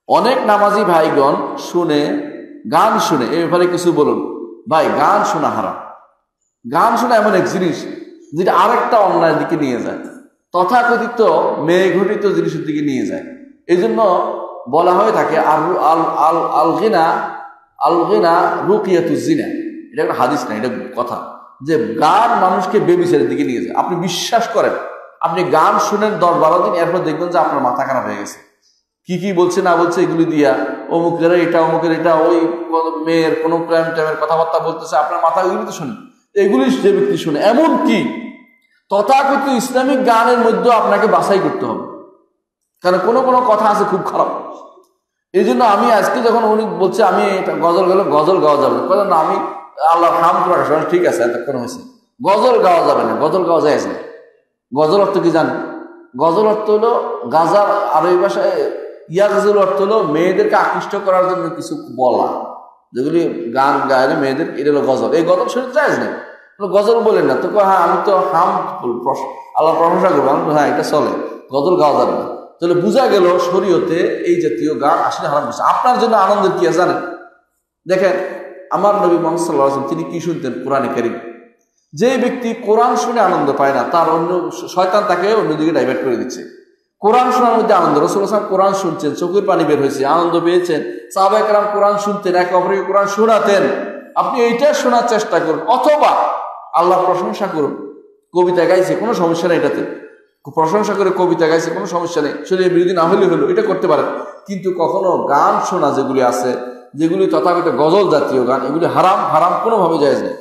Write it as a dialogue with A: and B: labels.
A: অনেক নামাজি ভাইগণ শুনে, গান শুনে, এ ব্যাপারে কিছু বলুন। ভাই, গান শোনা হারাম। গান শোনা এমন এক জিনিস যেটা আরেকটা অন্যায়ের দিকে নিয়ে যায়, তথাকথিত মেয়ে ঘটিত জিনিসের দিকে নিয়ে যায়। এই জন্য বলা হয়ে থাকে আল গিনা রুকিয়াতুজ জিনা। এটা একটা হাদিস না, এটা কথা, যে গান মানুষকে বেবিচারের দিকে নিয়ে যায়। আপনি বিশ্বাস করেন, আপনি গান শুনেন 10-12 দিন, এরপর দেখবেন যে আপনার মাথা খারাপ হয়ে গেছে। কি কি বলছে না বলছে এগুলি দিয়া, অমুকের এটা অমুকের এটা, ওই মেয়ের কোনো প্রেম টেমের কথাবার্তা বলতেছে, আপনার মাথা ওইগুলি তো শুনে, এগুলি যে ব্যক্তি শুনে। এমন কি তথাকথিত ইসলামিক গানের মধ্যে আপনাকে বাছাই করতে হবে, কারণ কোনো কোনো কথা আছে খুব খারাপ। এই জন্য আমি আজকে যখন উনি বলছে আমি এটা গজল গাওয়া যাবে না, আমি আল্লাহ হাম করার ঠিক আছে, এতক্ষণ হয়েছে, গজল গাওয়া যাবে না, গজল গাওয়া যায় না। গজল অর্থ কি জানেন? গজল অর্থ হলো গাজার আরবি ভাষায় ইয়াগজল অর্থ হলো মেয়েদেরকে আকৃষ্ট করার জন্য কিছু বলা, যেগুলি গান গায় মেয়েদের, এটা হলো গজল। এই গজল শরীর যায় না, গজল বলেন না তো। হ্যাঁ, আমি তো হাম আল্লাহ প্রশংসা করবো, আমি হ্যাঁ এটা চলে, গজল গাওয়া যাবে না। তাহলে বোঝা গেল শরীয়তে এই জাতীয় গান আসলে হারাম করছে। আপনার জন্য আনন্দের কি আছে জানেন? দেখেন, আমার নবী মুহাম্মদ সাল্লাল্লাহু আলাইহি ওয়াসাল্লাম তিনি কি শুনতেন? কোরআনে কারীম। যে ব্যক্তি কোরআন শুনে আনন্দ পায় না, তার অন্য শয়তান তাকে অন্যদিকে ডাইভার্ট করে দিচ্ছে। কোরআন শোনার মধ্যে আনন্দ। রাসূলুল্লাহ সাল্লাল্লাহু আলাইহি ওয়াসাল্লাম কোরআন শুনছেন, চোখের পানি বের হয়েছে, আনন্দ পেয়েছেন। সাহাবায়ে কেরাম কোরআন শুনতেন, একে অপরকে কোরআন শোনাতেন। আপনি এইটা শোনার চেষ্টা করুন, অথবা আল্লাহ প্রশংসা করুন। কবিতা গাইছে, কোনো সমস্যা নেই, এটাতে প্রশংসা করে কবিতা গাইছে, কোনো সমস্যা নেই, শরীরের বিরোধী না হলে হলো, এটা করতে পারেন। কিন্তু কখনো গান শোনা যেগুলি আছে, যেগুলি তথাকথিত গজল জাতীয় গান, এগুলি হারাম, হারাম কোনোভাবে জায়েজ নেই।